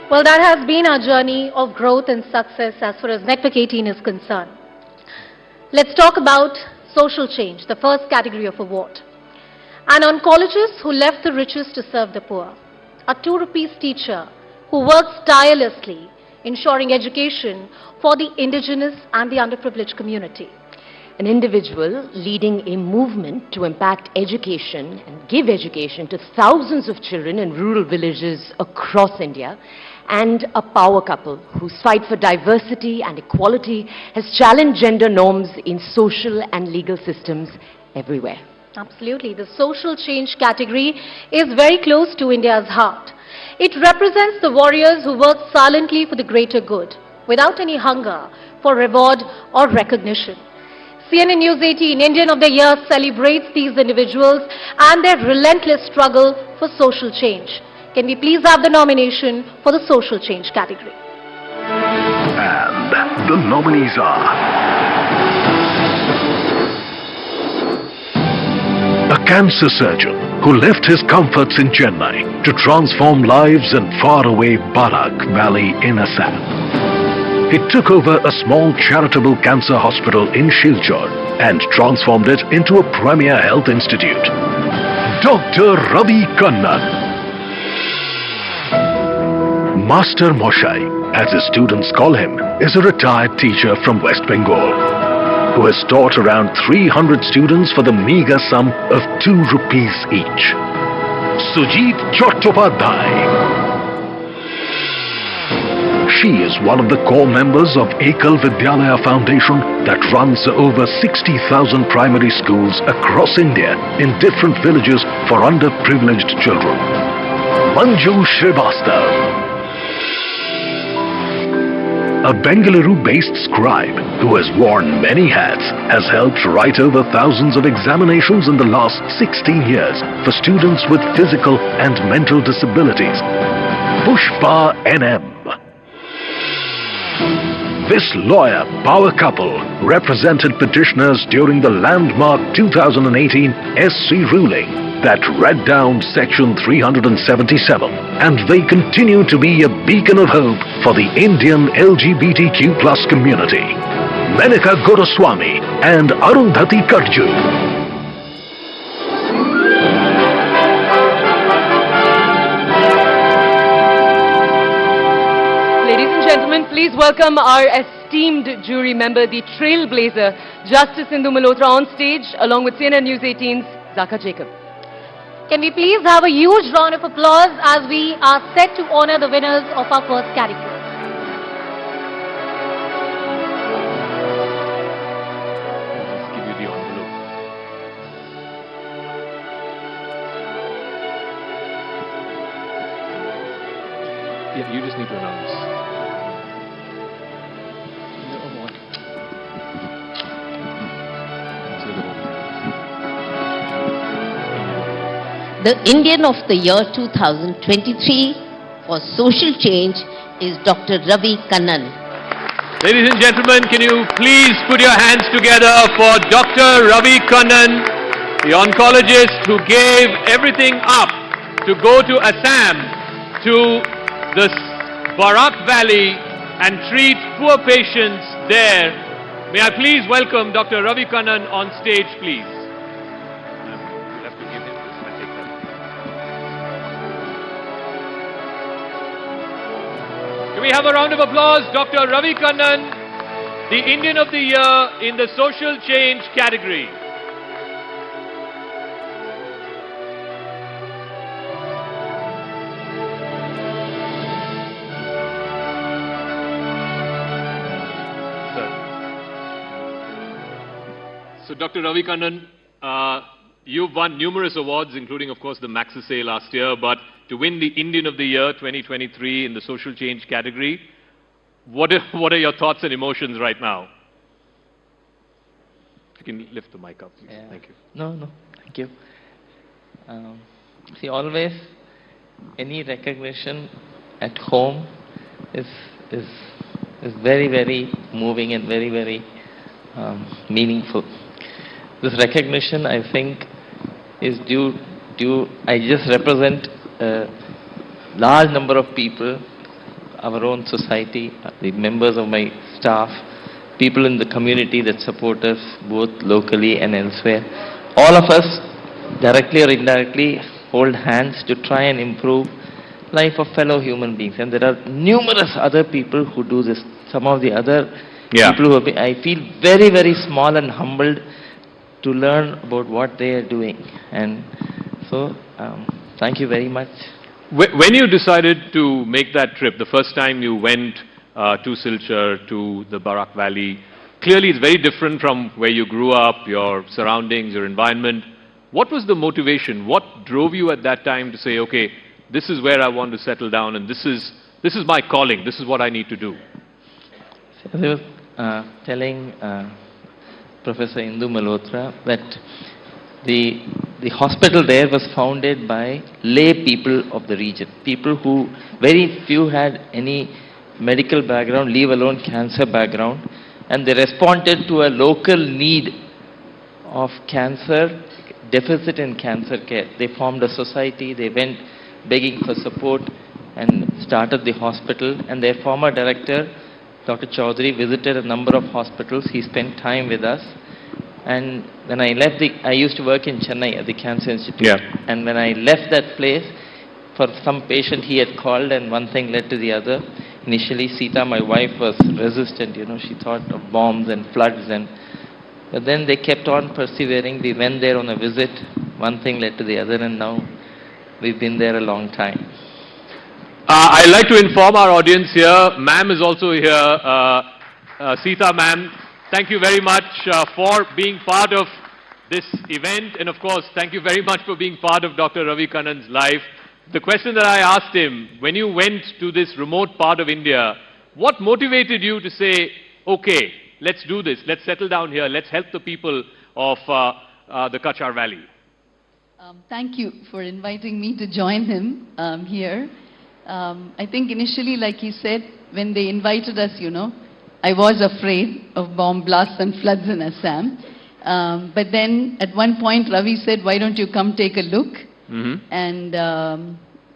Well, that has been our journey of growth and success as far as Network 18 is concerned. Let's talk about social change, the first category of award. An oncologist who left the riches to serve the poor. A 2 rupees teacher who works tirelessly ensuring education for the indigenous and the underprivileged community. An individual leading a movement to impact education and give education to thousands of children in rural villages across India, and a power couple whose fight for diversity and equality has challenged gender norms in social and legal systems everywhere. Absolutely. The social change category is very close to India's heart. It represents the warriors who work silently for the greater good, without any hunger for reward or recognition. CNN News 18 Indian of the Year celebrates these individuals and their relentless struggle for social change. Can we please have the nomination for the social change category? And the nominees are a cancer surgeon who left his comforts in Chennai to transform lives in faraway Barak Valley in Assam. He took over a small charitable cancer hospital in Silchar and transformed it into a premier health institute. Dr. Ravi Kannan, Master Moshai, as his students call him, is a retired teacher from West Bengal who has taught around 300 students for the meager sum of 2 rupees each. Sujit Chattopadhyay. She is one of the core members of Ekal Vidyalaya Foundation that runs over 60,000 primary schools across India in different villages for underprivileged children. Manju Srivastav, a Bengaluru-based scribe who has worn many hats, has helped write over thousands of examinations in the last 16 years for students with physical and mental disabilities. Pushpa NM. This lawyer power couple represented petitioners during the landmark 2018 SC ruling that read down Section 377, and they continue to be a beacon of hope for the Indian LGBTQ+ community. Menika Guruswamy and Arundhati Karju. Ladies and gentlemen, please welcome our esteemed jury member, the trailblazer, Justice Indu Malhotra, on stage, along with CNN News 18's Zaka Jacob. Can we please have a huge round of applause as we are set to honor the winners of our first category. Just give you the envelope. Yeah, you just need to announce. The Indian of the Year 2023 for social change is Dr. Ravi Kannan. Ladies and gentlemen, can you please put your hands together for Dr. Ravi Kannan, the oncologist who gave everything up to go to Assam, to the Barak Valley and treat poor patients there. May I please welcome Dr. Ravi Kannan on stage, please. Can we have a round of applause? Dr. Ravi Kannan, the Indian of the Year in the social change category. So Dr. Ravi Kannan, you've won numerous awards, including, of course, the Maxisay last year, but to win the Indian of the Year 2023 in the social change category, what are your thoughts and emotions right now? If you can lift the mic up, please. Yeah. Thank you. No, thank you. See, always any recognition at home is very, very moving and very, very meaningful. This recognition, I think, is due. I just represent a large number of people our own society, the members of my staff, people in the community that support us both locally and elsewhere. All of us, directly or indirectly, hold hands to try and improve life of fellow human beings. And there are numerous other people who do this. Some of the other people who have been, I feel very, very small and humbled to learn about what they are doing. And so, thank you very much. When you decided to make that trip, the first time you went to Silchar, to the Barak Valley, clearly it's very different from where you grew up, your surroundings, your environment. What was the motivation? What drove you at that time to say, okay, this is where I want to settle down and this is my calling, this is what I need to do? As I was telling Professor Indu Malhotra that the hospital there was founded by lay people of the region, people who very few had any medical background, leave alone cancer background, and they responded to a local need of cancer, deficit in cancer care. They formed a society, they went begging for support and started the hospital, and their former director, Dr. Chaudhary, visited a number of hospitals. He spent time with us. And when I left I used to work in Chennai at the Cancer Institute. Yeah. And when I left that place, for some patient he had called and one thing led to the other. Initially, Sita, my wife, was resistant, she thought of bombs and floods. But then they kept on persevering. We went there on a visit. One thing led to the other, and now we've been there a long time. I'd like to inform our audience here, ma'am is also here, Sita ma'am. Thank you very much for being part of this event, and of course, thank you very much for being part of Dr. Ravi Kannan's life. The question that I asked him, when you went to this remote part of India, what motivated you to say, okay, let's do this, let's settle down here, let's help the people of the Kachar Valley? Thank you for inviting me to join him here. I think initially, like he said, when they invited us, I was afraid of bomb blasts and floods in Assam. But then at one point, Ravi said, why don't you come take a look? And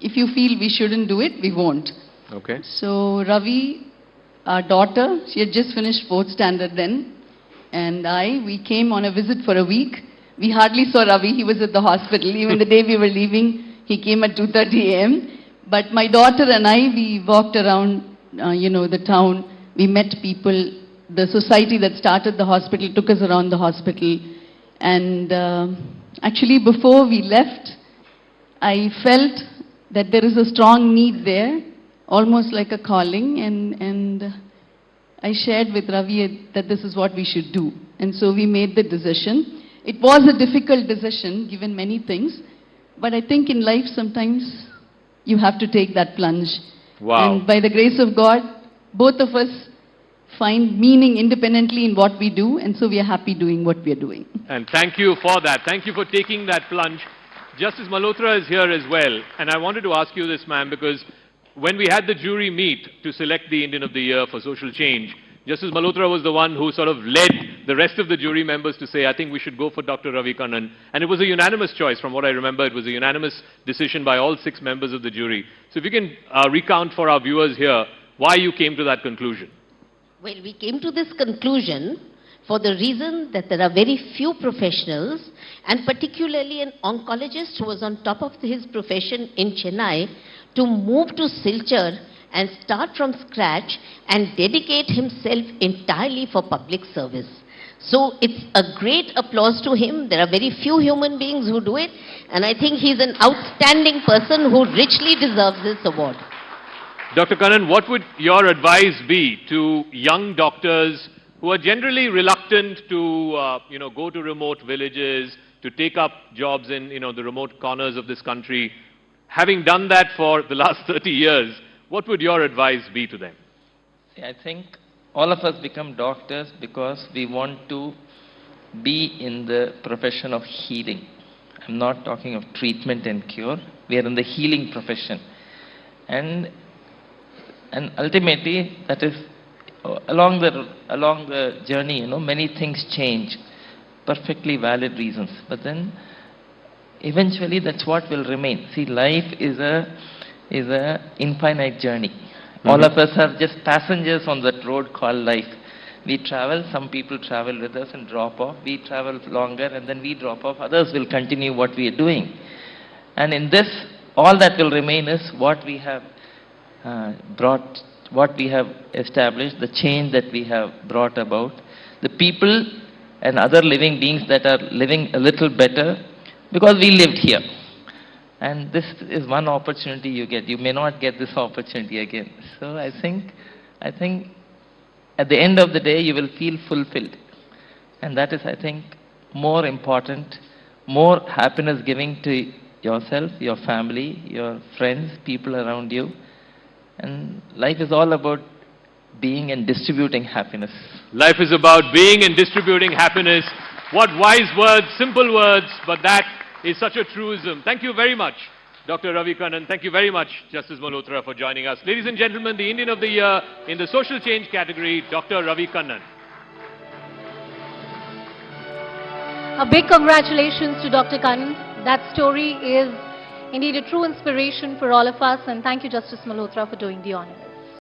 if you feel we shouldn't do it, we won't. Okay. So Ravi, our daughter, she had just finished 4th standard then, and we came on a visit for a week. We hardly saw Ravi. He was at the hospital. Even the day we were leaving, he came at 2:30 a.m. But my daughter and we walked around, the town. We met people. The society that started the hospital took us around the hospital. And actually, before we left, I felt that there is a strong need there, almost like a calling. And I shared with Ravi that this is what we should do. And so we made the decision. It was a difficult decision, given many things. But I think in life, sometimes you have to take that plunge. Wow. And by the grace of God, both of us find meaning independently in what we do, and so we are happy doing what we are doing. And thank you for that. Thank you for taking that plunge. Justice Malhotra is here as well. And I wanted to ask you this, ma'am, because when we had the jury meet to select the Indian of the Year for social change, Justice Malhotra was the one who sort of led the rest of the jury members to say, I think we should go for Dr. Ravi Kannan. And it was a unanimous choice. From what I remember, it was a unanimous decision by all 6 members of the jury. So if you can recount for our viewers here why you came to that conclusion. Well, we came to this conclusion for the reason that there are very few professionals, and particularly an oncologist who was on top of his profession in Chennai, to move to Silchar and start from scratch and dedicate himself entirely for public service. So it's a great applause to him. There are very few human beings who do it, and I think he's an outstanding person who richly deserves this award. Dr. Kannan, what would your advice be to young doctors who are generally reluctant to, go to remote villages, to take up jobs in, the remote corners of this country? Having done that for the last 30 years, what would your advice be to them? See, I think all of us become doctors because we want to be in the profession of healing. I'm not talking of treatment and cure. We are in the healing profession. And ultimately, that is, along the journey, many things change. Perfectly valid reasons. But then, eventually, that's what will remain. See, life is a infinite journey. All of us are just passengers on that road called life. We travel, some people travel with us and drop off. We travel longer and then we drop off. Others will continue what we are doing. And in this, all that will remain is what we have brought, what we have established, the change that we have brought about. The people and other living beings that are living a little better because we lived here. And this is one opportunity you get. You may not get this opportunity again. So I think at the end of the day, you will feel fulfilled. And that is, I think, more important, more happiness giving to yourself, your family, your friends, people around you. And life is all about being and distributing happiness. Life is about being and distributing happiness. What wise words, simple words, but that is such a truism. Thank you very much, Dr. Ravi Kannan. Thank you very much, Justice Malhotra, for joining us. Ladies and gentlemen, the Indian of the Year in the social change category, Dr. Ravi Kannan. A big congratulations to Dr. Kannan. That story is indeed a true inspiration for all of us, and thank you, Justice Malhotra, for doing the honors.